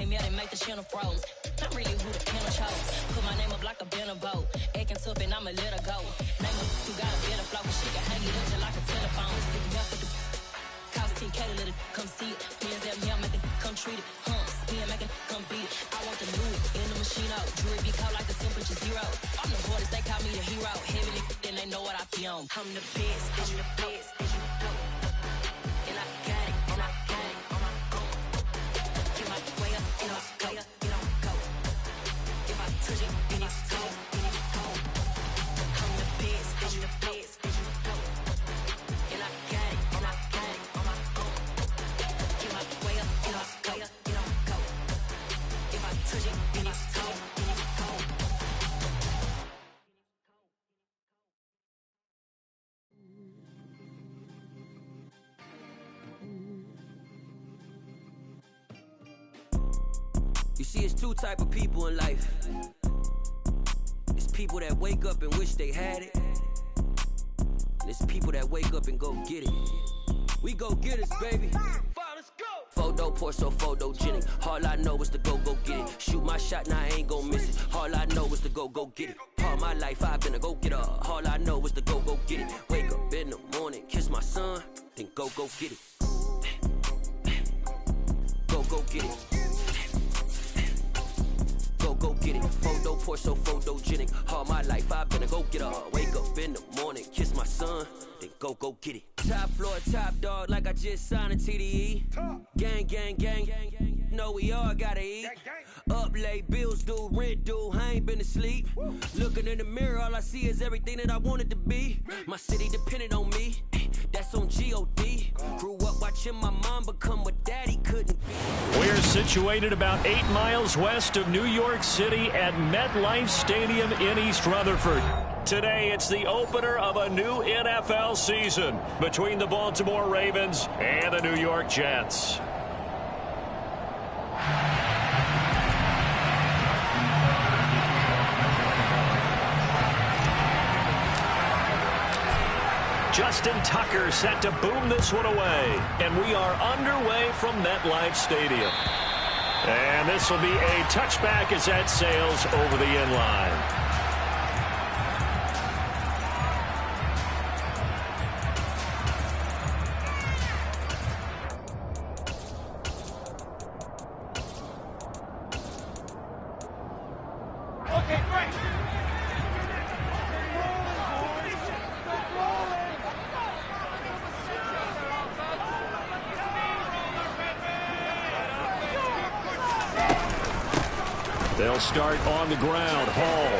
came out and make the channel froze. I'm really who the panel chose. Put my name up like a banner boat. Acting tough and I'ma let her go. Name her who got a better flow, but she can hang it up just like a telephone. Sticking up with the cost 10K to let it come see it. Hands down here, make it come treat it. Spin, make it come beat it. I want the new in the machine out. Jewelry be called like a temperature zero. I'm the hardest, they call me the hero. Heavily, then they know what I be on. I'm the best, I'm the best, and you know. And I got it, and I got it on my own. Get my way up, and I go, and I go. If I touch it, then it's cold, then it's cold. I'm the best, I'm the best, and you know. And I got it, and I got it on my own. Get my way up, and I go, and I go. If I touch it, then it's cold, then it's cold. You see, it's two type of people in life. It's people that wake up and wish they had it. And it's people that wake up and go get it. We go get it, baby. Let's go. Photo poor, so photogenic. All I know is to go get it. Shoot my shot, now I ain't gon' miss it. All I know is to go get it. All my life I've been a go-getter. All I know is to go get it. Wake up in the morning, kiss my son, then go get it. Go get it. Go get it. Photo poor, so photogenic. All my life I've been a go-getter. Wake up in the morning, kiss my son, then go get it. Top floor, top dog, like I just signed a TDE. Gang, gang, gang, gang. Know we all gotta eat. Up late, bills due, rent due, I ain't been asleep. Looking in the mirror, all I see is everything that I wanted to be. My city depended on me, that's on G.O.D. Grew up watching my mom become what daddy couldn't be. We're situated about 8 miles west of New York City at MetLife Stadium in East Rutherford. Today, it's the opener of a new NFL season between the Baltimore Ravens and the New York Jets. Justin Tucker set to boom this one away. And we are underway from MetLife Stadium. And this will be a touchback as that sails over the end line. They'll start on the ground. Hall.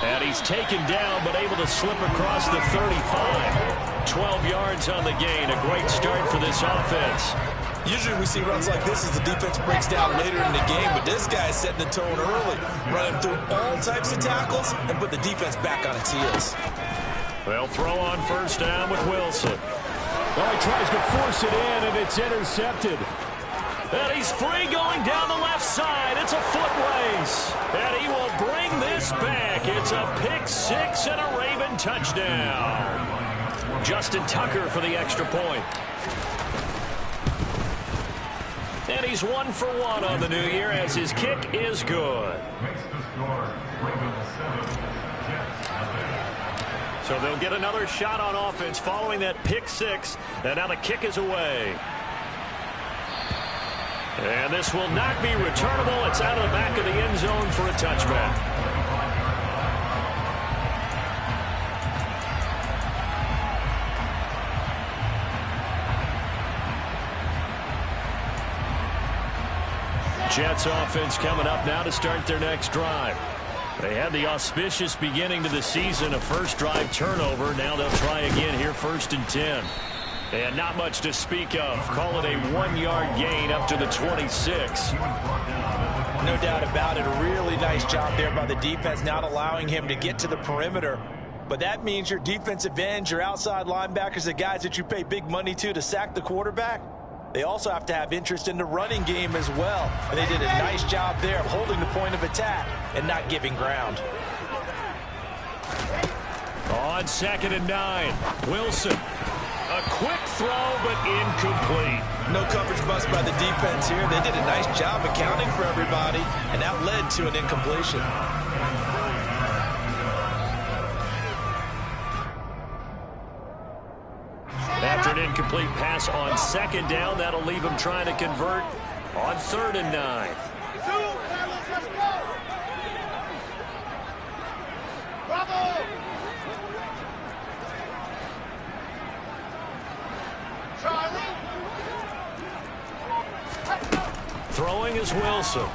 And he's taken down, but able to slip across the 35. 12 yards on the gain. A great start for this offense. Usually we see runs like this as the defense breaks down later in the game, but this guy's setting the tone early, running through all types of tackles and put the defense back on its heels. They'll throw on first down with Wilson. Well, he tries to force it in, and it's intercepted. And he's free going down the left side. It's a foot race. And he will bring this back. It's a pick six and a Raven touchdown. Justin Tucker for the extra point. And he's 1 for 1 on the new year as his kick is good. So they'll get another shot on offense following that pick six. And now the kick is away. And this will not be returnable. It's out of the back of the end zone for a touchback. Jets offense coming up now to start their next drive. They had the auspicious beginning to the season, a first drive turnover. Now they'll try again here, 1st and 10. And not much to speak of. Call it a 1-yard gain up to the 26. No doubt about it. A really nice job there by the defense, not allowing him to get to the perimeter. But that means your defensive ends, your outside linebackers, the guys that you pay big money to sack the quarterback, they also have to have interest in the running game as well. And they did a nice job there of holding the point of attack and not giving ground. On 2nd and 9, Wilson. A quick throw, but incomplete. No coverage bust by the defense here. They did a nice job accounting for everybody, and that led to an incompletion. After an incomplete pass on second down, that'll leave him trying to convert on 3rd and 9. Throwing is Wilson.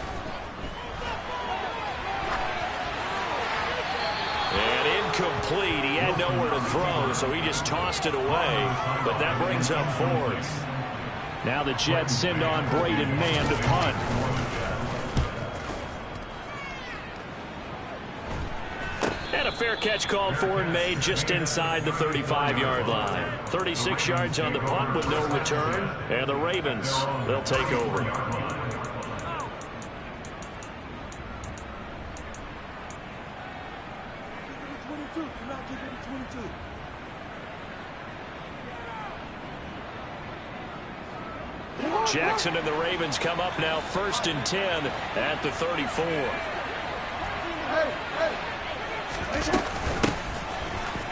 And incomplete. He had nowhere to throw, so he just tossed it away. But that brings up 4th. Now the Jets send on Braden Mann to punt. And a fair catch called for and made just inside the 35-yard line. 36 yards on the punt with no return. And the Ravens, they'll take over. Jackson and the Ravens come up now 1st and 10 at the 34.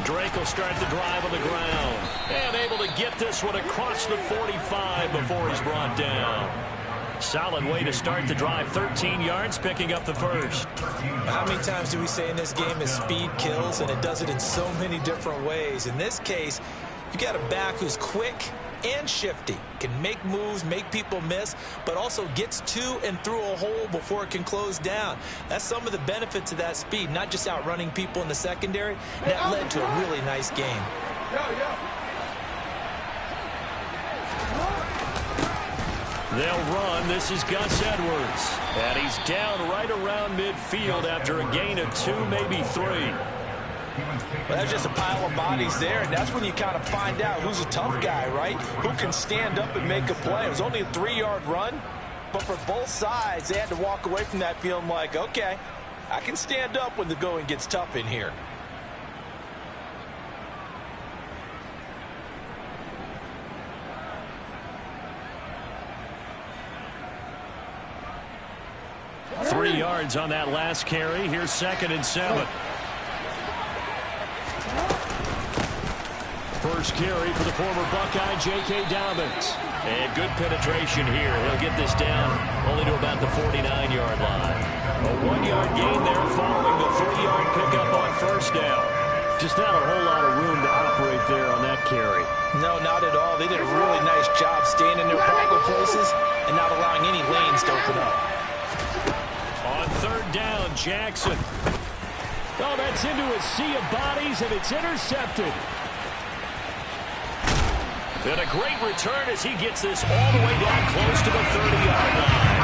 Drake will start the drive on the ground and able to get this one across the 45 before he's brought down. Solid way to start the drive. 13 yards, picking up the first. How many times do we say in this game is speed kills, and it does it in so many different ways. In this case, you got a back who's quick and shifty, can make moves, make people miss, but also gets to and through a hole before it can close down. That's some of the benefits of that speed, not just outrunning people in the secondary. That led to a really nice game. They'll run. This is Gus Edwards. And he's down right around midfield after a gain of 2, maybe 3. Well, that's just a pile of bodies there, and that's when you kind of find out who's a tough guy, right? Who can stand up and make a play. It was only a 3-yard run, but for both sides, they had to walk away from that feeling like, okay, I can stand up when the going gets tough in here. Three yards on that last carry. Here's 2nd and 7. First carry for the former Buckeye, J.K. Dobbins. And good penetration here. He'll get this down only to about the 49-yard line. A 1-yard gain there following the 3-yard pickup on 1st down. Just not a whole lot of room to operate there on that carry. No, not at all. They did a really nice job staying in their proper places and not allowing any lanes to open up. On 3rd down, Jackson. Oh, that's into a sea of bodies, and it's intercepted. And a great return as he gets this all the way down close to the 30-yard line.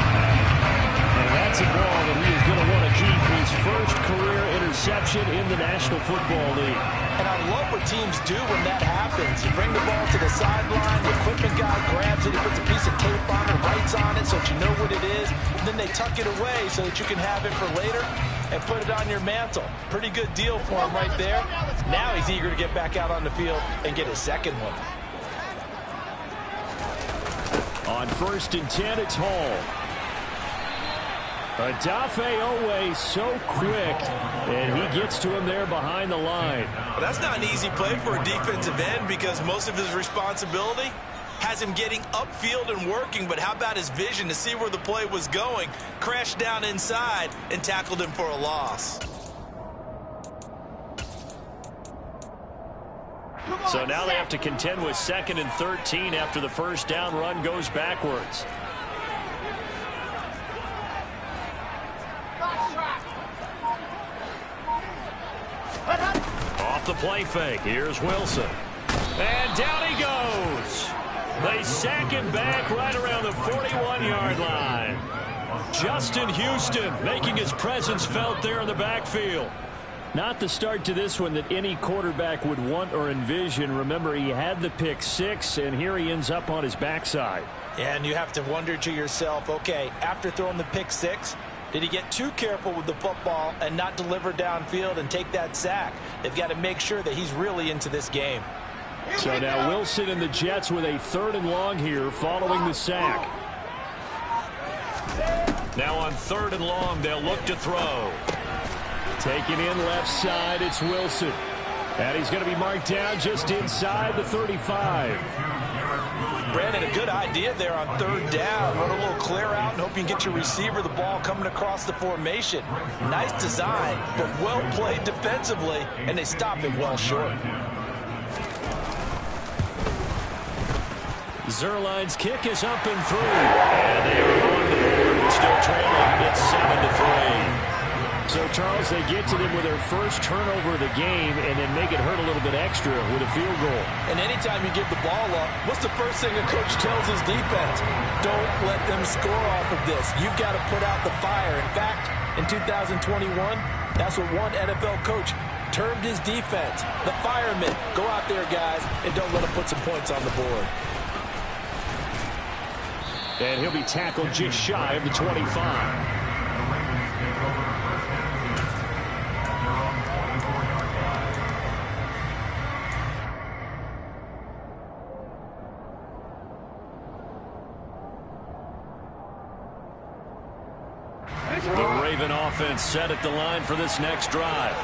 And that's a ball that he is going to want to keep his first career interception in the National Football League. And I love what teams do when that happens. You bring the ball to the sideline, the equipment guy grabs it, he puts a piece of tape on it, writes on it so that you know what it is, and then they tuck it away so that you can have it for later and put it on your mantle. Pretty good deal for him right there. Now he's eager to get back out on the field and get his second one. On 1st and 10, it's Hall. Adafe Owe so quick, and he gets to him there behind the line. Well, that's not an easy play for a defensive end because most of his responsibility has him getting upfield and working, but how about his vision to see where the play was going, crashed down inside, and tackled him for a loss. So now they have to contend with 2nd and 13 after the first down run goes backwards. Off the play fake. Here's Wilson. And down he goes. They sack him back right around the 41-yard line. Justin Houston making his presence felt there in the backfield. Not the start to this one that any quarterback would want or envision. Remember, he had the pick 6, and here he ends up on his backside. And you have to wonder to yourself, okay, after throwing the pick 6, did he get too careful with the football and not deliver downfield and take that sack? They've got to make sure that he's really into this game. So now Wilson and the Jets with a 3rd and long here following the sack. Now on 3rd and long, they'll look to throw. Taking in left side, it's Wilson. And he's going to be marked down just inside the 35. Brandon, a good idea there on 3rd down. Run a little clear out and hope you can get your receiver the ball coming across the formation. Nice design, but well played defensively, and they stop it well short. Zerline's kick is up and through. And they are on the board, but still trailing. It's 7-3. So, Charles, they get to them with their first turnover of the game and then make it hurt a little bit extra with a field goal. And anytime you give the ball up, what's the first thing a coach tells his defense? Don't let them score off of this. You've got to put out the fire. In fact, in 2021, that's what one NFL coach termed his defense. The firemen. Go out there, guys, and don't let them put some points on the board. And he'll be tackled just shy of the 25. The Raven offense set at the line for this next drive.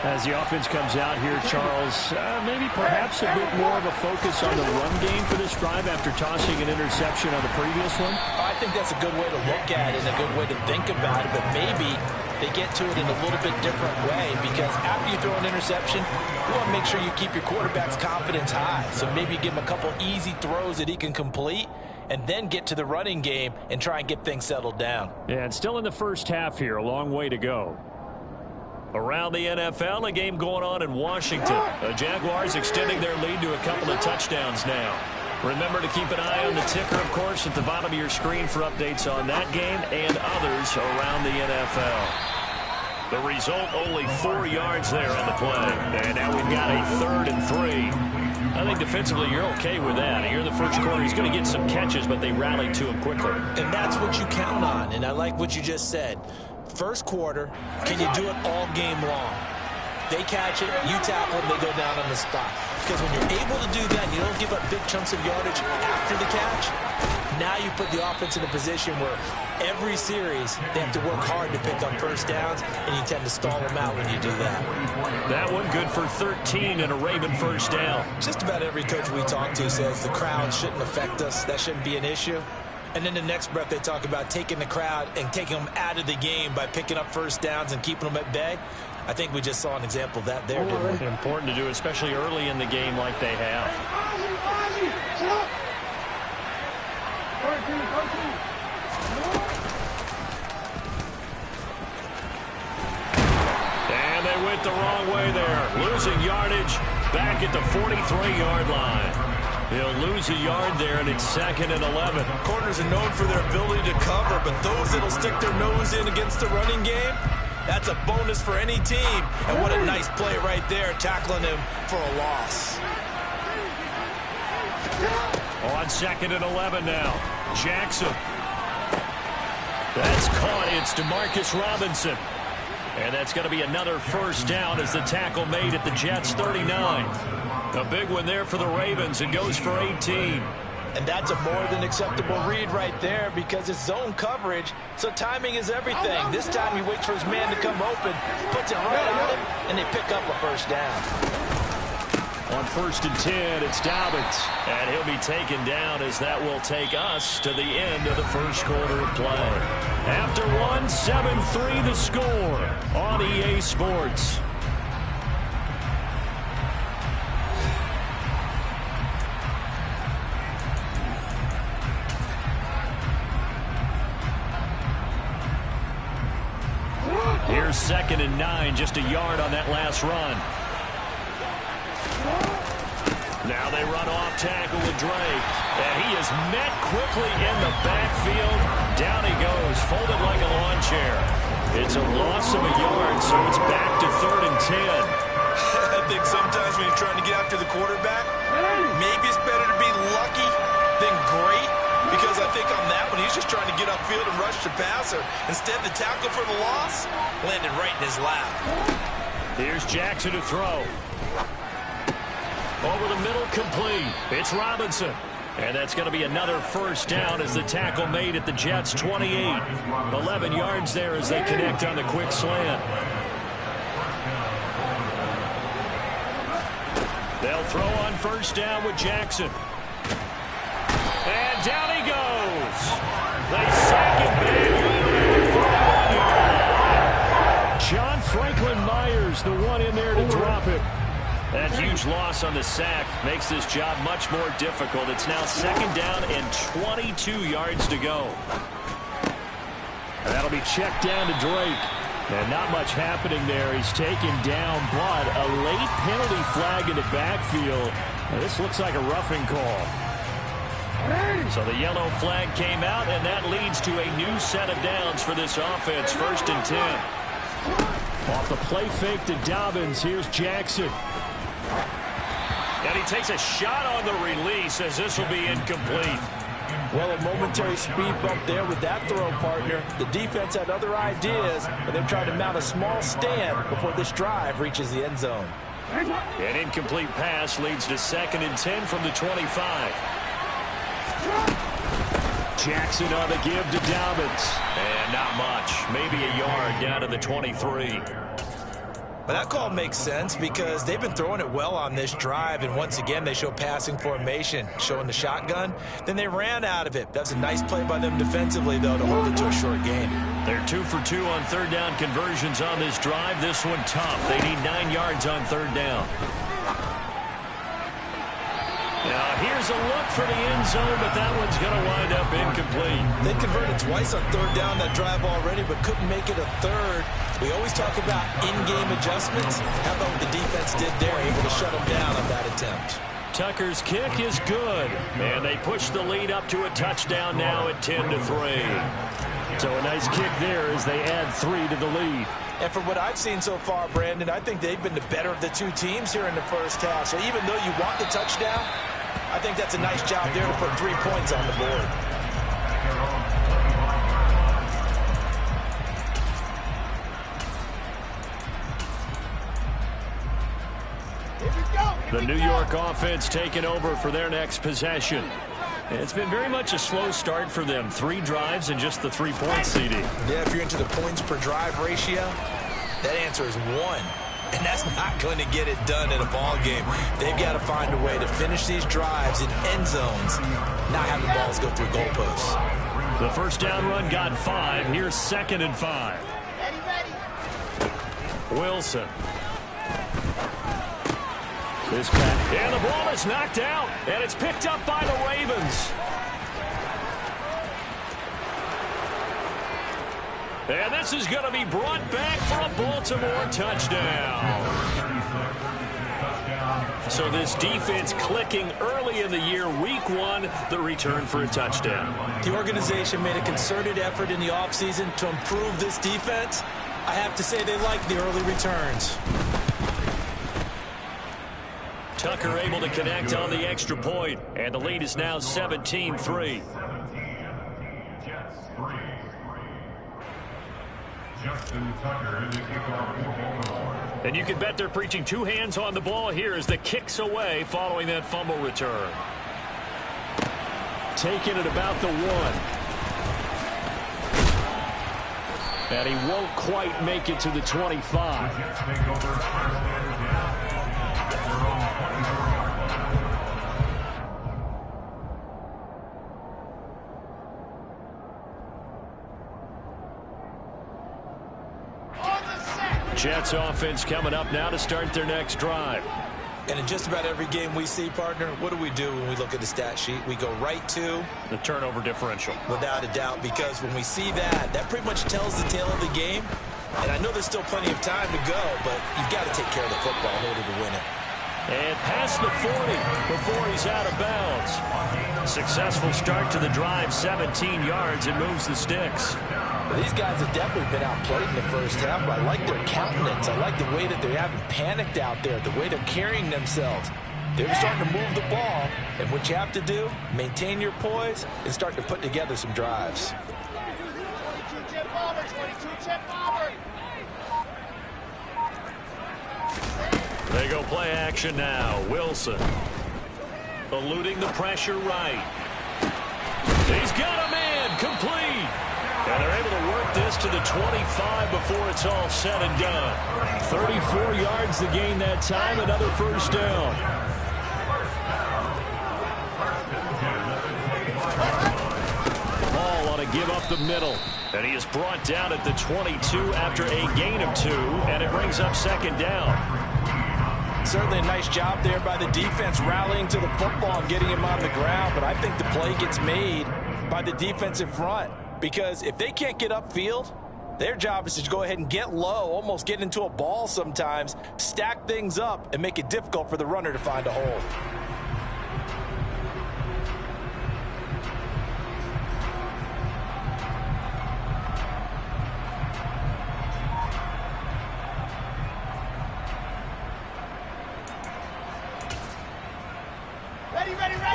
As the offense comes out here, Charles, maybe perhaps a bit more of a focus on the run game for this drive after tossing an interception on the previous one? I think that's a good way to look at it and a good way to think about it, but maybe they get to it in a little bit different way because after you throw an interception, you want to make sure you keep your quarterback's confidence high. So maybe give him a couple easy throws that he can complete and then get to the running game and try and get things settled down. Yeah, and still in the first half here, a long way to go. Around the NFL, a game going on in Washington. The Jaguars extending their lead to a couple of touchdowns now. Remember to keep an eye on the ticker, of course, at the bottom of your screen for updates on that game and others around the NFL. The result, only 4 yards there on the play. And now we've got a 3rd and 3. I think defensively you're okay with that. Here in the first quarter, he's going to get some catches, but they rallied to him quickly. And that's what you count on, and I like what you just said. First quarter, can you do it all game long? They catch it, you tackle them, they go down on the spot. Because when you're able to do that, and you don't give up big chunks of yardage after the catch, now you put the offense in a position where every series they have to work hard to pick up first downs, and you tend to stall them out when you do that. That one good for 13 and a Raven first down. Just about every coach we talk to says the crowd shouldn't affect us. That shouldn't be an issue. And then the next breath they talk about taking the crowd and taking them out of the game by picking up first downs and keeping them at bay. I think we just saw an example of that there, didn't we? Important to do, especially early in the game like they have. And they went the wrong way there. Losing yardage back at the 43-yard line. They'll lose a yard there, and it's 2nd and 11. Corners are known for their ability to cover, but those that'll stick their nose in against the running game, that's a bonus for any team. And what a nice play right there, tackling him for a loss. On 2nd and 11 now. Jackson. That's caught. It's DeMarcus Robinson. And that's going to be another first down as the tackle made at the Jets' 39. A big one there for the Ravens. It goes for 18. And that's a more than acceptable read right there because it's zone coverage, so timing is everything. This time he waits for his man to come open, puts it right on him, and they pick up a first down. On 1st and 10, it's Dobbins. And he'll be taken down as that will take us to the end of the first quarter of play. After one, 7-3 the score on EA Sports. Here's 2nd and 9, just a yard on that last run. Now they run off tackle with Drake. And he is met quickly in the backfield. Down he goes, folded like a lawn chair. It's a loss of a yard, so it's back to 3rd and 10. I think sometimes when you're trying to get after the quarterback, maybe it's better to be lucky than great. Because I think on that one, he's just trying to get upfield and rush the passer. Instead, the tackle for the loss landed right in his lap. Here's Jackson to throw. Over the middle, complete. It's Robinson. And that's going to be another first down as the tackle made at the Jets' 28. 11 yards there as they connect on the quick slant. They'll throw on first down with Jackson. And down he goes. They sack him back. John Franklin Myers, the one in there to drop it. That huge loss on the sack makes this job much more difficult. It's now second down and 22 yards to go. And that'll be checked down to Drake. And not much happening there. He's taken down, but a late penalty flag in the backfield. Now, this looks like a roughing call. So the yellow flag came out, and that leads to a new set of downs for this offense. First and 10. Off the play fake to Dobbins. Here's Jackson. And he takes a shot on the release as this will be incomplete. Well, a momentary speed bump there with that throw, partner. The defense had other ideas, and they're trying to mount a small stand before this drive reaches the end zone. An incomplete pass leads to second and 10 from the 25. Jackson on the give to Dobbins. And not much. Maybe a yard down to the 23. But that call makes sense because they've been throwing it well on this drive, and once again they show passing formation, showing the shotgun. Then they ran out of it. That's a nice play by them defensively, though, to hold it to a short game. They're 2 for 2 on third down conversions on this drive. This one tough. They need 9 yards on third down. Now here's a look for the end zone, but that one's going to wind up incomplete. They converted twice on third down that drive already, but couldn't make it a third. We always talk about in-game adjustments. How about what the defense did there, able to shut them down on that attempt. Tucker's kick is good, and they push the lead up to a touchdown now at 10-3. So a nice kick there as they add 3 to the lead. And from what I've seen so far, Brandon, I think they've been the better of the two teams here in the first half. So even though you want the touchdown, I think that's a nice job there to put 3 points on the board. The New York offense taking over for their next possession. It's been very much a slow start for them. 3 drives and just the 3-point CD. Yeah, if you're into the points per drive ratio, that answer is 1. And that's not going to get it done in a ball game. They've got to find a way to finish these drives in end zones, not having balls go through goalposts. The first down run got 5. Here's second and 5. Wilson. This pass. And the ball is knocked out, and it's picked up by the Ravens. And this is going to be brought back for a Baltimore touchdown. So this defense clicking early in the year, week 1, the return for a touchdown. The organization made a concerted effort in the offseason to improve this defense. I have to say they like the early returns. Tucker able to connect on the extra point, and the lead is now 17-3. And you can bet they're preaching 2 hands on the ball here as the kick's away following that fumble return. Taking it about the 1. And he won't quite make it to the 25. Jets offense coming up now to start their next drive. And in just about every game we see, partner, what do we do when we look at the stat sheet? We go right to the turnover differential. Without a doubt, because when we see that, that pretty much tells the tale of the game. And I know there's still plenty of time to go, but you've got to take care of the football in order to win it. And past the 40 before he's out of bounds. Successful start to the drive, 17 yards, and moves the sticks. Well, these guys have definitely been outplayed in the first half, but I like their countenance. I like the way that they haven't panicked out there, the way they're carrying themselves. They're starting to move the ball, and what you have to do, maintain your poise and start to put together some drives. 22 chip over. They go play action now. Wilson eluding the pressure right. He's got a man complete. And they're able to work this to the 25 before it's all said and done. 34 yards to gain that time. Another first down. Hall on a give up the middle. And he is brought down at the 22 after a gain of 2. And it brings up second down. Certainly a nice job there by the defense rallying to the football and getting him on the ground. But I think the play gets made by the defensive front. Because if they can't get upfield, their job is to go ahead and get low, almost get into a ball sometimes, stack things up, and make it difficult for the runner to find a hole.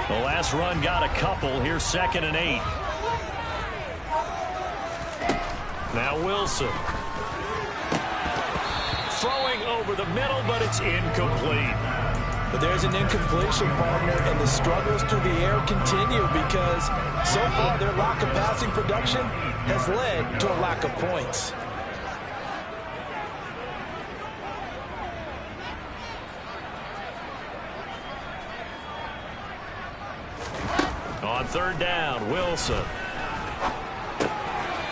The last run got a couple. Here's 2nd and 8. Now Wilson. Throwing over the middle, but it's incomplete. But there's an incompletion, partner, and the struggles through the air continue because so far their lack of passing production has led to a lack of points. On 3rd down, Wilson.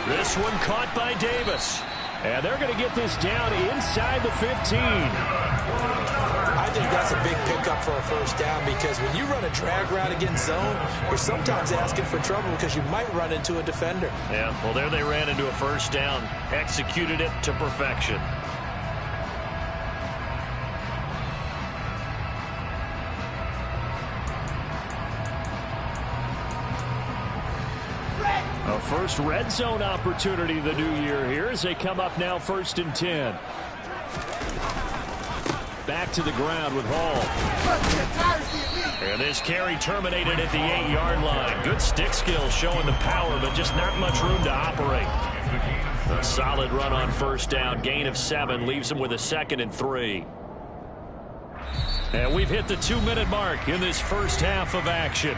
This one caught by Davis. And they're going to get this down inside the 15. I think that's a big pickup for a first down because when you run a drag route against zone, you're sometimes asking for trouble because you might run into a defender. Yeah, well, there they ran into a first down. Executed it to perfection. A first red zone opportunity the new year here as they come up now 1st and 10. Back to the ground with Hall. And this carry terminated at the 8-yard line. Good stick skills showing the power, but just not much room to operate. A solid run on 1st down. Gain of 7 leaves him with a 2nd and 3. And we've hit the 2-minute mark in this first half of action.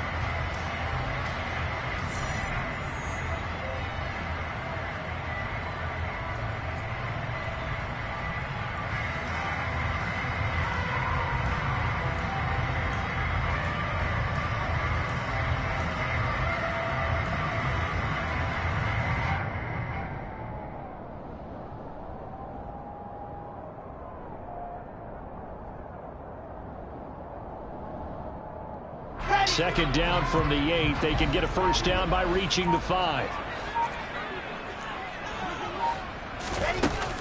Second down from the 8. They can get a first down by reaching the 5.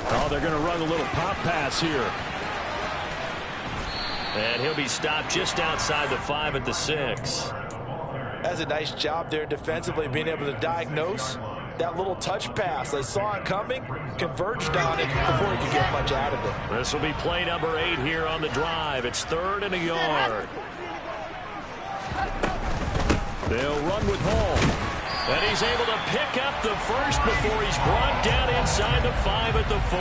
Oh, they're going to run a little pop pass here. And he'll be stopped just outside the 5 at the 6. That's a nice job there defensively, being able to diagnose that little touch pass. They saw it coming, converged on it before he could get much out of it. This will be play number 8 here on the drive. It's 3rd and a yard. They'll run with Hall. And he's able to pick up the first before he's brought down inside the 5 at the 4.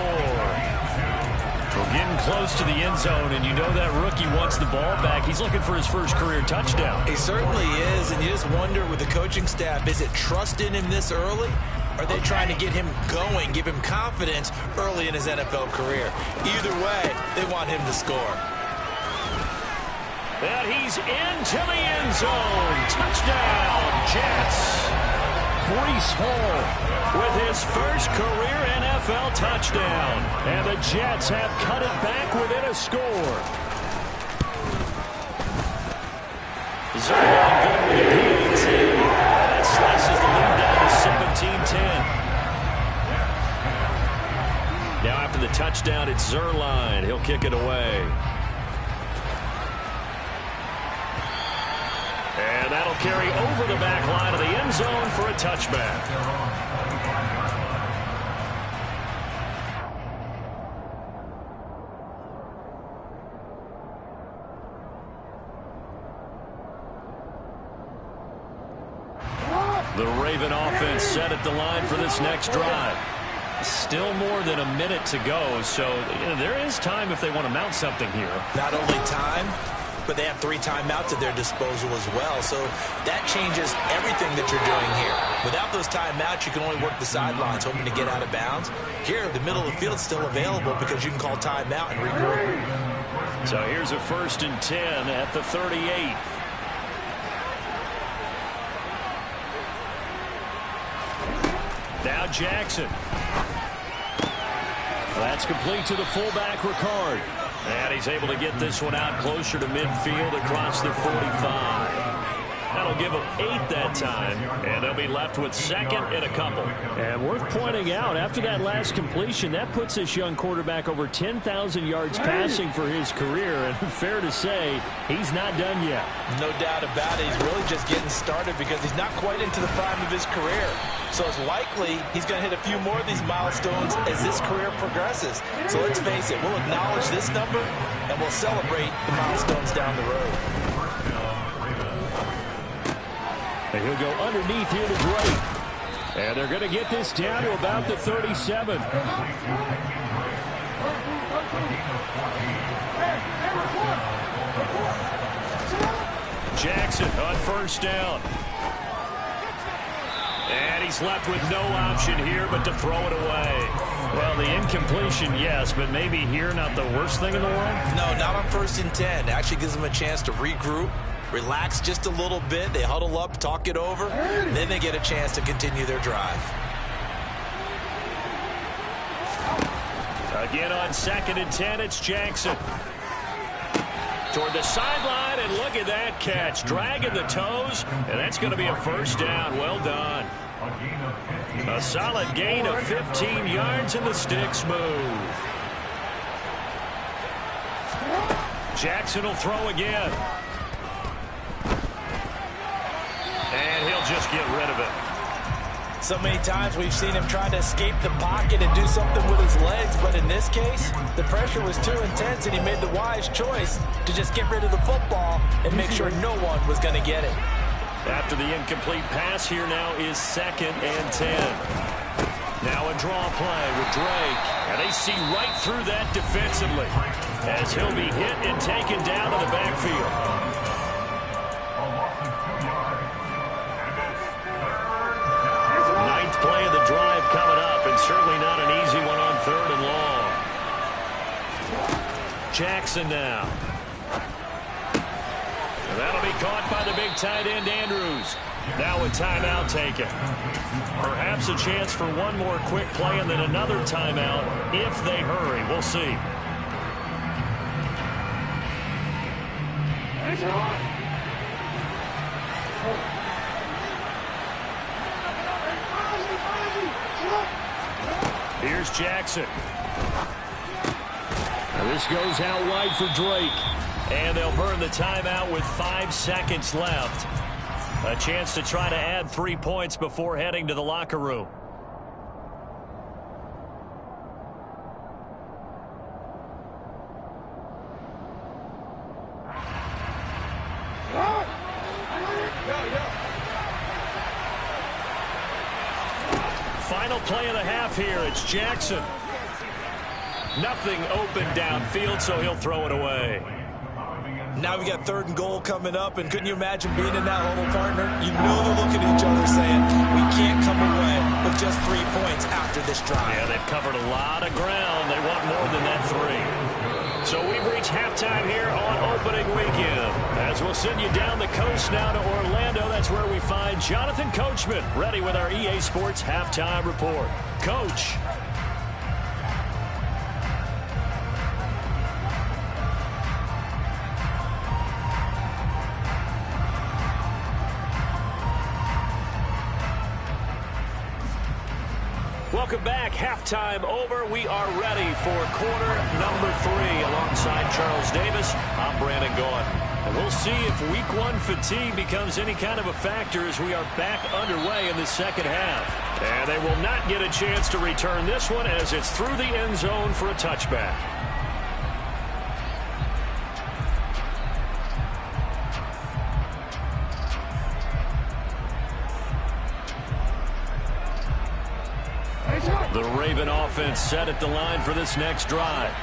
We're getting close to the end zone, and you know that rookie wants the ball back. He's looking for his first career touchdown. He certainly is, and you just wonder with the coaching staff, is it trust in him this early? Or are they trying to get him going, give him confidence early in his NFL career? Either way, they want him to score. And he's into the end zone. Touchdown, Jets. Breece Hall with his first career NFL touchdown. And the Jets have cut it back within a score. Zerline good with the PAT. That slices the lead down to 17-10. Now after the touchdown, it's Zerline. He'll kick it away. And that'll carry over the back line of the end zone for a touchback. The Raven offense set at the line for this next drive. Still more than a minute to go, so there is time if they want to mount something here. Not only time, but they have 3 timeouts at their disposal as well, so that changes everything that you're doing here. Without those timeouts, you can only work the sidelines, hoping to get out of bounds. Here, the middle of the field is still available because you can call timeout and regroup. So here's a 1st and 10 at the 38. Now Jackson. That's complete to the fullback, Ricard. And he's able to get this one out closer to midfield across the 45. That'll give them 8 that time, and they'll be left with 2nd and a couple. And worth pointing out, after that last completion, that puts this young quarterback over 10,000 yards passing for his career. And fair to say, he's not done yet. No doubt about it. He's really just getting started because he's not quite into the prime of his career. So it's likely he's going to hit a few more of these milestones as this career progresses. So let's face it, we'll acknowledge this number, and we'll celebrate the milestones down the road. And he'll go underneath here to Drake. And they're going to get this down to about the 37. Jackson on 1st down. And he's left with no option here but to throw it away. Well, the incompletion, yes, but maybe here not the worst thing in the world? No, not on 1st and 10. It actually gives them a chance to regroup, relax just a little bit. They huddle up, talk it over, then they get a chance to continue their drive. Again on 2nd and 10, it's Jackson. Toward the sideline, and look at that catch. Dragging the toes, and that's going to be a 1st down. Well done. A solid gain of 15 yards, and the stick's move. Jackson will throw again. And he'll just get rid of it. So many times we've seen him try to escape the pocket and do something with his legs, but in this case, the pressure was too intense and he made the wise choice to just get rid of the football and make sure no one was going to get it. After the incomplete pass, here now is 2nd and 10. Now a draw play with Drake, and they see right through that defensively as he'll be hit and taken down to the backfield. Play of the drive coming up, and certainly not an easy one on 3rd and long. Jackson now. And that'll be caught by the big tight end, Andrews. Now a timeout taken. Perhaps a chance for one more quick play and then another timeout if they hurry. We'll see. Here's Jackson. Now this goes out wide for Drake. And they'll burn the timeout with 5 seconds left. A chance to try to add 3 points before heading to the locker room. Final play of the half here. It's Jackson. Nothing open downfield, so he'll throw it away. Now we got 3rd and goal coming up, and couldn't you imagine being in that huddle, partner? You know they're looking at each other saying, we can't come away with just 3 points after this drive. Yeah, they've covered a lot of ground. They want more than that 3. So we've reached halftime here on opening weekend. As we'll send you down the coast now to Orlando, that's where we find Jonathan Coachman, ready with our EA Sports halftime report. Coach. Welcome back. Halftime over. We are ready for quarter number 3 alongside Charles Davis. I'm Brandon Gaudin. And we'll see if week 1 fatigue becomes any kind of a factor as we are back underway in the second half. And they will not get a chance to return this one as it's through the end zone for a touchback. The Raven offense set at the line for this next drive.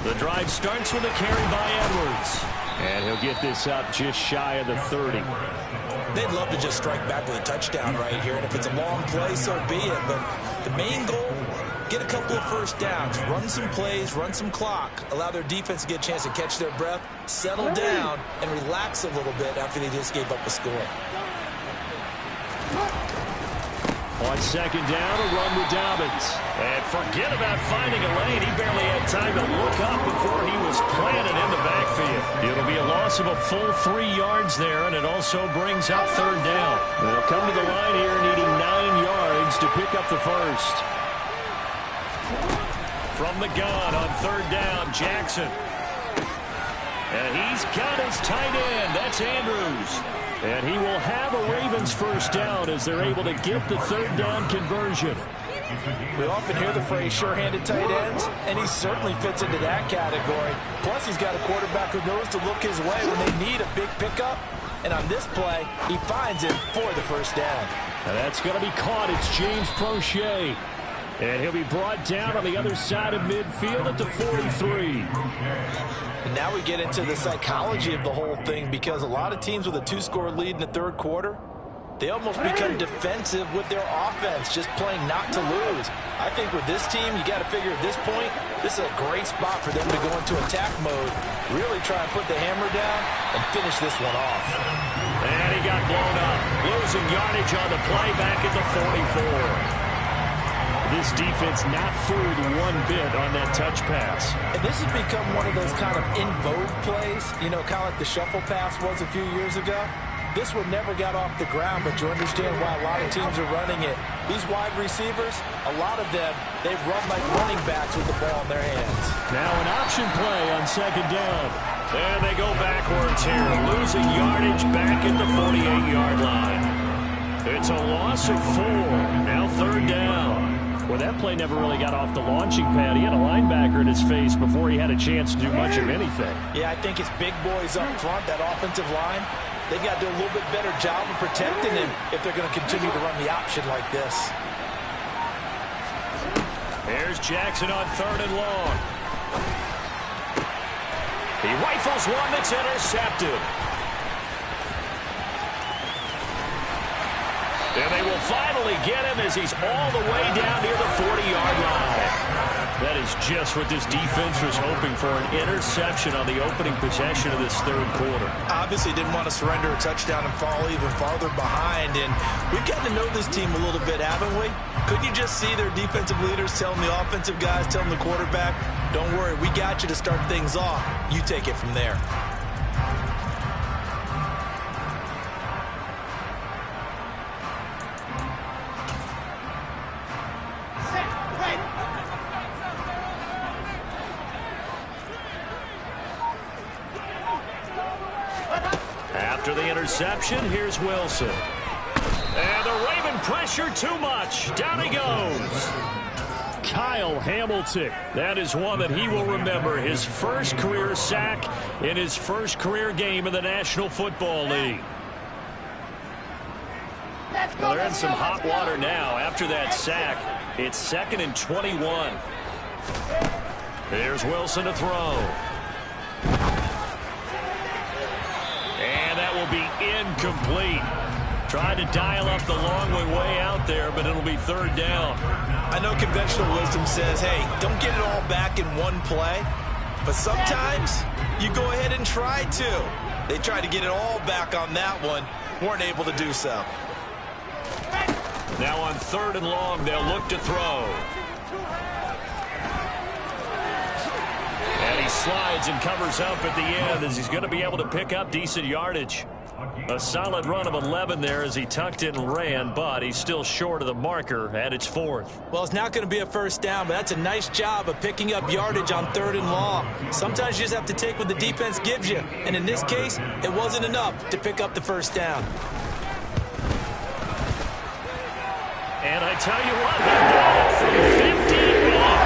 The drive starts with a carry by Edwards. And he'll get this up just shy of the 30. They'd love to just strike back with a touchdown right here. And if it's a long play, so be it. But the main goal, get a couple of first downs, run some plays, run some clock, allow their defense to get a chance to catch their breath, settle down, and relax a little bit after they just gave up a score. On second down, a run with Dobbins. And forget about finding a lane. He barely had time to look up before he was planted in the backfield. It'll be a loss of a full 3 yards there, and it also brings up third down. They'll come to the line here needing 9 yards to pick up the first. From the gun on third down, Jackson. And he's got his tight end. That's Andrews. And he will have a Ravens first down as they're able to get the third down conversion. We often hear the phrase sure-handed tight ends, and he certainly fits into that category. Plus, he's got a quarterback who knows to look his way when they need a big pickup. And on this play, he finds it for the first down. And that's going to be caught. It's James Prochet. And he'll be brought down on the other side of midfield at the 43. And now we get into the psychology of the whole thing, because a lot of teams with a 2-score lead in the third quarter, they almost become defensive with their offense, just playing not to lose. I think with this team, you got to figure at this point, this is a great spot for them to go into attack mode, really try and put the hammer down and finish this one off. And he got blown up, losing yardage on the play back at the 44. This defense not fooled one bit on that touch pass. And this has become one of those kind of in vogue plays, you know, kind of like the shuffle pass was a few years ago. This one never got off the ground, but you understand why a lot of teams are running it. These wide receivers, a lot of them, they run like running backs with the ball in their hands. Now an option play on second down. And they go backwards here, losing yardage back at the 48-yard line. It's a loss of 4. Now third down. Well, that play never really got off the launching pad. He had a linebacker in his face before he had a chance to do much of anything. Yeah, I think it's big boys up front, that offensive line. They've got to do a little bit better job of protecting him if they're going to continue to run the option like this. Here's Jackson on third and long. He rifles one that's intercepted. And they will finally get him as he's all the way down near the 40-yard line. That is just what this defense was hoping for, an interception on the opening possession of this third quarter. Obviously didn't want to surrender a touchdown and fall even farther behind. And we've gotten to know this team a little bit, haven't we? Couldn't you just see their defensive leaders telling the offensive guys, telling the quarterback, don't worry, we got you to start things off. You take it from there. After the interception, here's Wilson. And the Raven pressure too much. Down he goes. Kyle Hamilton. That is one that he will remember. His first career sack in his first career game in the National Football League. Well, they're in some hot water now. After that sack, it's 2nd and 21. Here's Wilson to throw. And that will be incomplete. Tried to dial up the long way out there, but it'll be third down. I know conventional wisdom says, hey, don't get it all back in one play. But sometimes you go ahead and try to. They tried to get it all back on that one. Weren't able to do so. Now on third and long, they'll look to throw. And he slides and covers up at the end as he's going to be able to pick up decent yardage. A solid run of 11 there as he tucked it and ran, but he's still short of the marker at its 4th. Well, it's not going to be a first down, but that's a nice job of picking up yardage on third and long. Sometimes you just have to take what the defense gives you, and in this case, it wasn't enough to pick up the first down. And I tell you what, he got it from 58.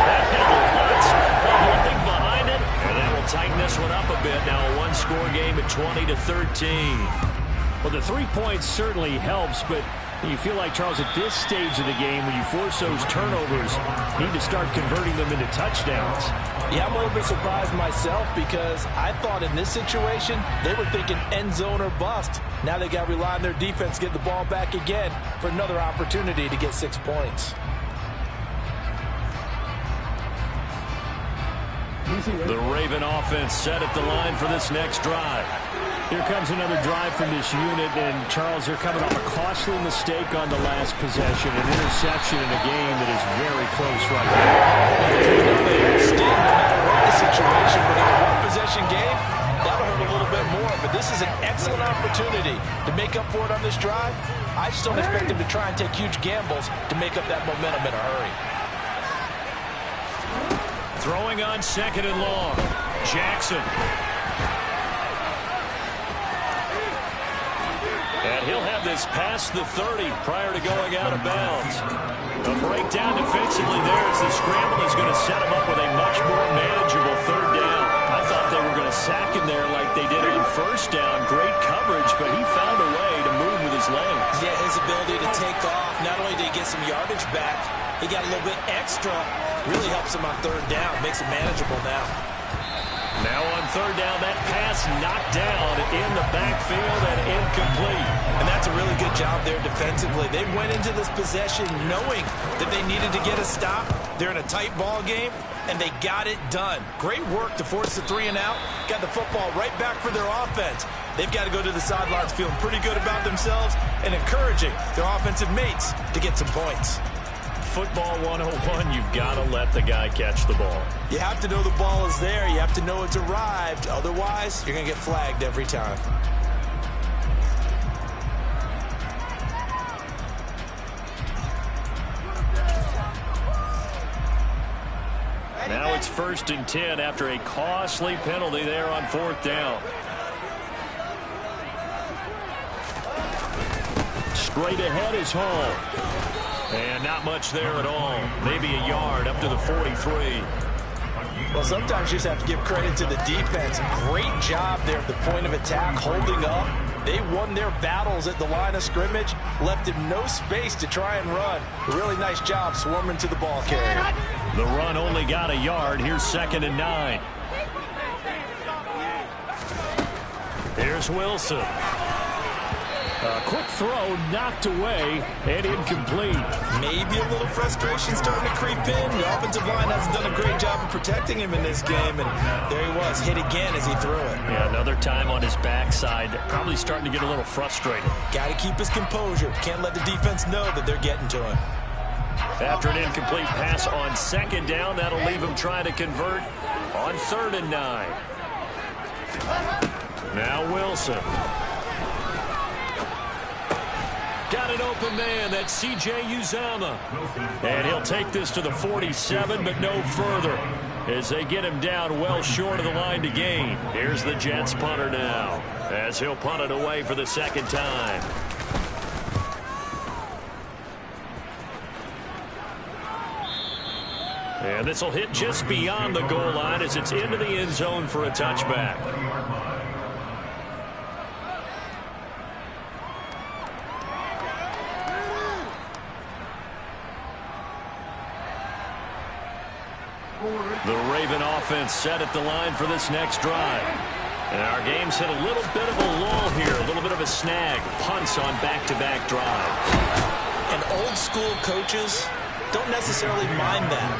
That had lots of running behind it, and that will to tighten this one up a bit. Now a one-score game at 20-13. Well, the 3 points certainly helps, but you feel like, Charles, at this stage of the game, when you force those turnovers, you need to start converting them into touchdowns. Yeah, I'm a little bit surprised myself because I thought in this situation they were thinking end zone or bust. Now they got to rely on their defense to get the ball back again for another opportunity to get 6 points. The Raven offense set at the line for this next drive. Here comes another drive from this unit, and Charles, they're coming off a costly mistake on the last possession, an interception in a game that is very close right now. Stand no matter what the situation, but in a one-possession game, that'll hurt a little bit more, but this is an excellent opportunity to make up for it on this drive. I just don't expect them to try and take huge gambles to make up that momentum in a hurry. Throwing on second and long. Jackson. And he'll have this past the 30 prior to going out of bounds. A breakdown defensively there as the scramble is going to set him up with a much more manageable third down. I thought they were going to sack him there like they did on first down. Great coverage, but he found a way to move with his legs. Yeah, his ability to take off, not only did he get some yardage back, he got a little bit extra. Really helps him on third down, makes it manageable now. Now on third down, that pass knocked down in the backfield and incomplete. And that's a really good job there defensively. They went into this possession knowing that they needed to get a stop. They're in a tight ball game, and they got it done. Great work to force the 3 and out. Got the football right back for their offense. They've got to go to the sidelines feeling pretty good about themselves and encouraging their offensive mates to get some points. Football 101, you've got to let the guy catch the ball. You have to know the ball is there. You have to know it's arrived. Otherwise, you're going to get flagged every time. Now it's 1st and 10 after a costly penalty there on 4th down. Straight ahead is Hall. And not much there at all. Maybe a yard up to the 43. Well, sometimes you just have to give credit to the defense. Great job there at the point of attack, holding up. They won their battles at the line of scrimmage, left him no space to try and run. A really nice job swarming to the ball carrier. The run only got a yard. Here's 2nd and 9. Here's Wilson. A quick throw knocked away and incomplete. Maybe a little frustration starting to creep in. The offensive line hasn't done a great job of protecting him in this game, and there he was, hit again as he threw it. Yeah, another time on his backside, probably starting to get a little frustrated. Got to keep his composure. Can't let the defense know that they're getting to him. After an incomplete pass on 2nd down, that'll leave him trying to convert on 3rd and 9. Now Wilson. Got an open man. That's C.J. Uzama. And he'll take this to the 47, but no further, as they get him down well short of the line to gain. Here's the Jets punter now, as he'll punt it away for the 2nd time. And this will hit just beyond the goal line as it's into the end zone for a touchback. The Raven offense set at the line for this next drive. And our game's hit a little bit of a lull here, a little bit of a snag. Punts on back-to-back drives. And old-school coaches don't necessarily mind that.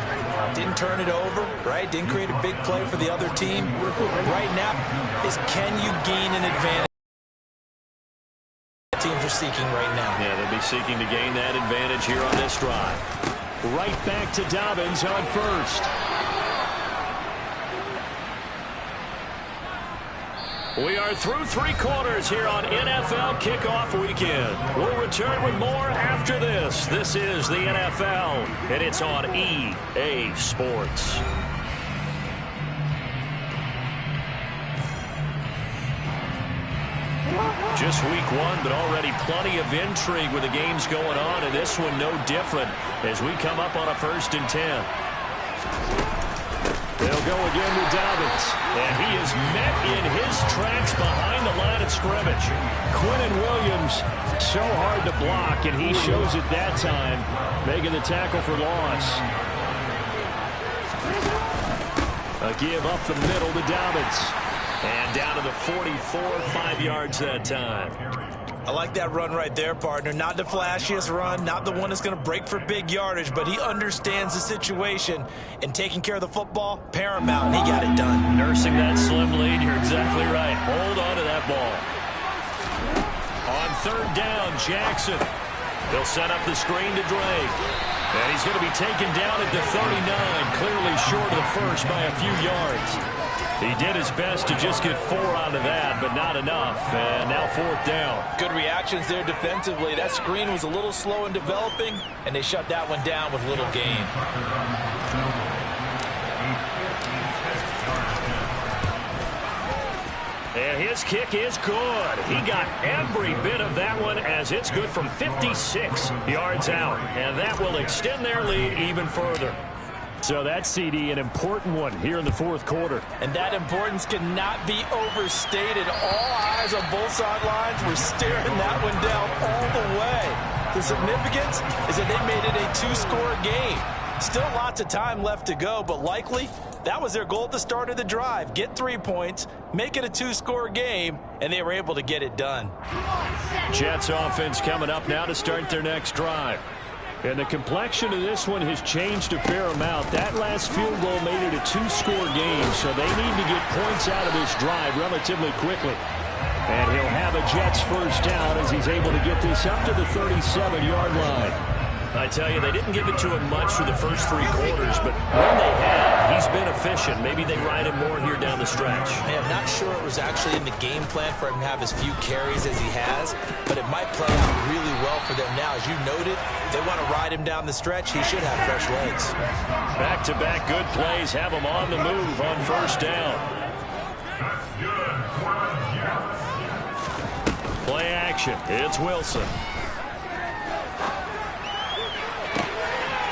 Didn't turn it over, right? Didn't create a big play for the other team. Right now is, can you gain an advantage? Teams are seeking right now. Yeah, they'll be seeking to gain that advantage here on this drive. Right back to Dobbins on 1st. We are through 3 quarters here on NFL Kickoff Weekend. We'll return with more after this. This is the NFL, and it's on EA Sports. Just week 1, but already plenty of intrigue with the games going on, and this one no different as we come up on a 1st and 10. They'll go again with Dobbins, and scrimmage. Quinnen Williams, so hard to block, and he shows it that time, making the tackle for loss. A give up the middle to Dobbins. And down to the 44, 5 yards that time. I like that run right there, partner. Not the flashiest run, not the one that's going to break for big yardage, but he understands the situation, and taking care of the football, paramount, and he got it done. Nursing that slim lead, you're exactly right. Hold on to that ball. On third down, Jackson. He'll set up the screen to Drake. And he's going to be taken down at the 39, clearly short of the first by a few yards. He did his best to just get 4 out of that, but not enough. And now fourth down. Good reactions there defensively. That screen was a little slow in developing, and they shut that one down with little gain. And his kick is good. He got every bit of that one as it's good from 56 yards out. And that will extend their lead even further. So that CD, an important one here in the fourth quarter. And that importance cannot be overstated. All eyes on both sidelines were staring that one down all the way. The significance is that they made it a 2-score game. Still lots of time left to go, but likely that was their goal at the start of the drive. Get 3 points, make it a 2-score game, and they were able to get it done. Jets offense coming up now to start their next drive. And the complexion of this one has changed a fair amount. That last field goal made it a 2-score game, so they need to get points out of this drive relatively quickly. And he'll have a Jets first down as he's able to get this up to the 37-yard line. I tell you, they didn't give it to him much for the first 3 quarters, but when they have, he's been efficient. Maybe they ride him more here down the stretch. Hey, I'm not sure it was actually in the game plan for him to have as few carries as he has, but it might play out really well for them now. As you noted, if they want to ride him down the stretch, he should have fresh legs. Back-to-back good plays have him on the move on first down. Play action. It's Wilson.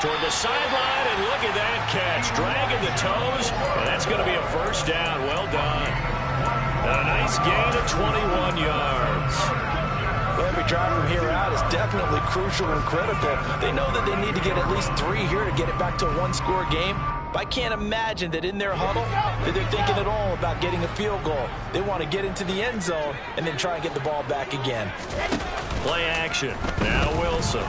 Toward the sideline, and look at that catch. Dragging the toes, and that's going to be a first down. Well done. A nice gain of 21 yards. Well, every drive from here out is definitely crucial and critical. They know that they need to get at least 3 here to get it back to a 1-score game. But I can't imagine that in their huddle that they're thinking at all about getting a field goal. They want to get into the end zone and then try and get the ball back again. Play action. Now Wilson.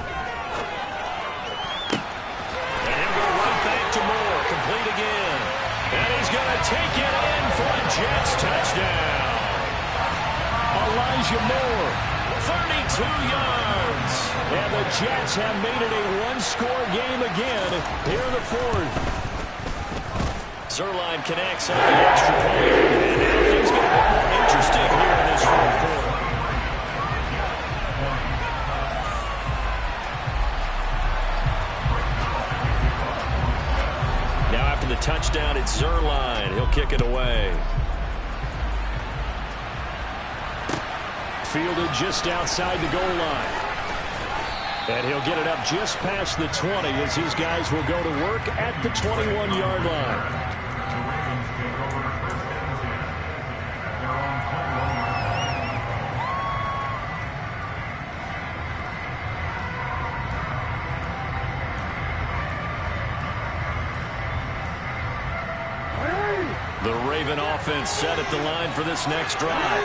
To Moore, complete again. And he's going to take it in for a Jets touchdown. Elijah Moore, 32 yards. And the Jets have made it a 1-score game again here in the fourth. Zerline connects on the extra point. And now things get a bit more interesting here in this fourth quarter. The touchdown, it's Zerline. He'll kick it away. Fielded just outside the goal line. And he'll get it up just past the 20 as his guys will go to work at the 21-yard line. The Raven offense set at the line for this next drive.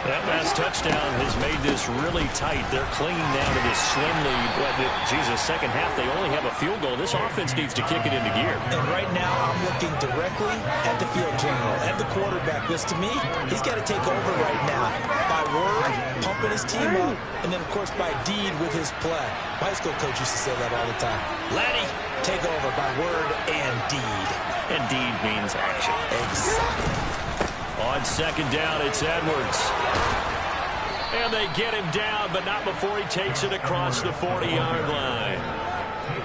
That last touchdown has made this really tight. They're clinging now to this slim lead. Jesus, second half, they only have a field goal. This offense needs to kick it into gear. And right now, I'm looking directly at the field general, at the quarterback. Because to me, he's got to take over right now. By word, pumping his team up, and then, of course, by deed with his play. My high school coach used to say that all the time. Laddie, take over by word and deed. And deed means action. Exactly. On second down, it's Edwards. And they get him down, but not before he takes it across the 40-yard line.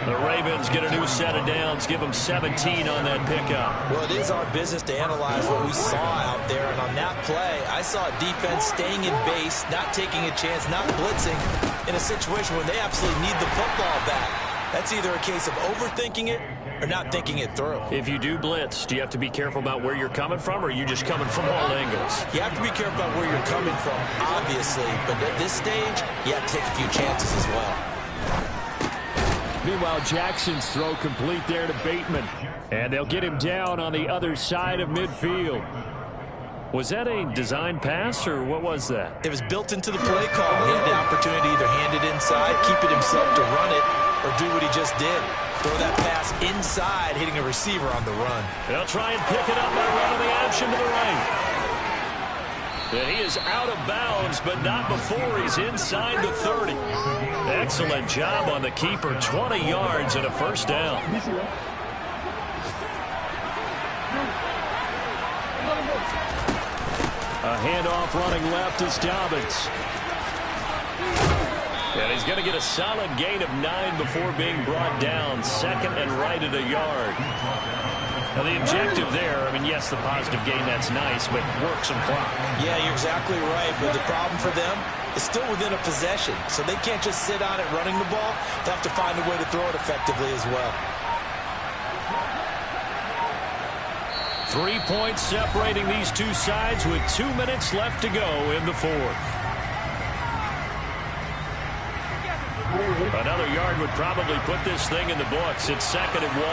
The Ravens get a new set of downs, give them 17 on that pickup. Well, it is our business to analyze what we saw out there. And on that play, I saw a defense staying in base, not taking a chance, not blitzing in a situation where they absolutely need the football back. That's either a case of overthinking it or not thinking it through. If you do blitz, do you have to be careful about where you're coming from, or are you just coming from all angles? You have to be careful about where you're coming from, obviously, but at this stage, you have to take a few chances as well. Meanwhile, Jackson's throw complete there to Bateman. And they'll get him down on the other side of midfield. Was that a design pass, or what was that? It was built into the play call. He had the opportunity to either hand it inside, keep it himself to run it, or do what he just did. Throw that pass inside, hitting a receiver on the run. They'll try and pick it up by running the option to the right. And he is out of bounds, but not before he's inside the 30. Excellent job on the keeper. 20 yards and a first down. A handoff running left is Dobbins. And he's going to get a solid gain of 9 before being brought down. Second and right at a yard. Now, the objective there, I mean, yes, the positive gain, that's nice, but work some clock. Yeah, you're exactly right, but the problem for them is still within a possession, so they can't just sit on it running the ball. They have to find a way to throw it effectively as well. 3 points separating these two sides with 2 minutes left to go in the fourth. Another yard would probably put this thing in the books. It's 2nd and 1.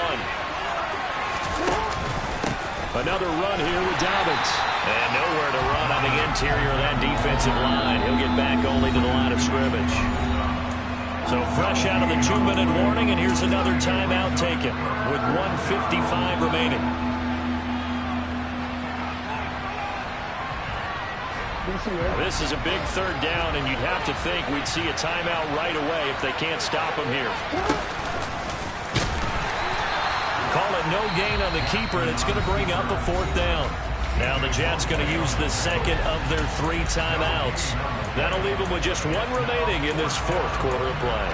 Another run here with Dobbins. And nowhere to run on the interior of that defensive line. He'll get back only to the line of scrimmage. So fresh out of the 2-minute warning, and here's another timeout taken with 1:55 remaining. Now, this is a big 3rd down, and you'd have to think we'd see a timeout right away if they can't stop him here. Call it no gain on the keeper, and it's going to bring up a 4th down. Now the Jets going to use the 2nd of their 3 timeouts. That'll leave them with just 1 remaining in this 4th quarter of play.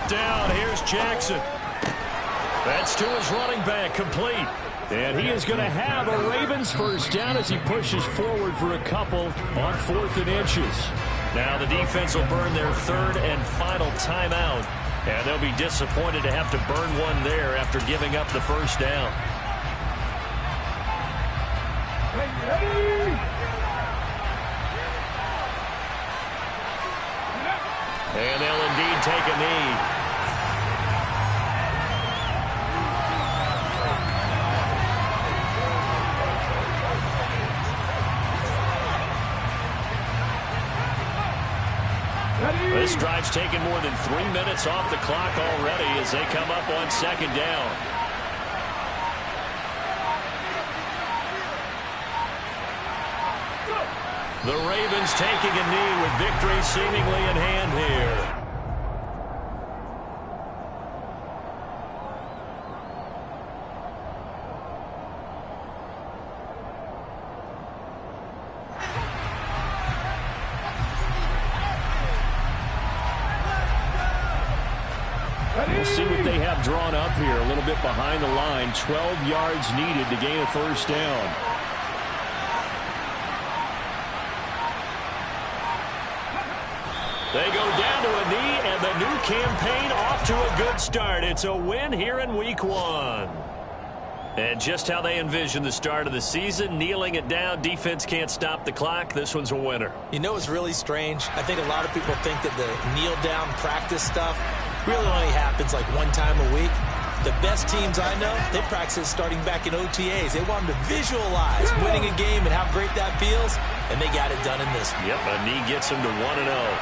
Down, here's Jackson. That's to his running back, complete. And he is going to have a Ravens first down as he pushes forward for a couple on 4th and inches. Now the defense will burn their 3rd and final timeout. And they'll be disappointed to have to burn one there after giving up the first down. And they'll indeed take a knee. This drive's taken more than 3 minutes off the clock already as they come up on 2nd down. The Ravens taking a knee with victory seemingly in hand here. We'll see what they have drawn up here. A little bit behind the line. 12 yards needed to gain a first down. They go down to a knee, and the new campaign off to a good start. It's a win here in Week 1. And just how they envision the start of the season, kneeling it down, defense can't stop the clock. This one's a winner. You know what's really strange? I think a lot of people think that the kneel-down practice stuff really only happens like 1 time a week. The best teams I know, they practice starting back in OTAs. They want them to visualize winning a game and how great that feels, and they got it done in this one. Yep, a knee gets them to 1-0.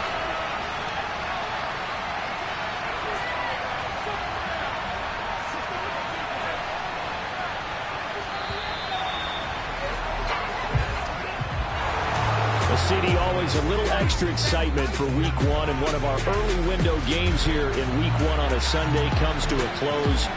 CD, always a little extra excitement for Week 1, and one of our early window games here in Week 1 on a Sunday comes to a close.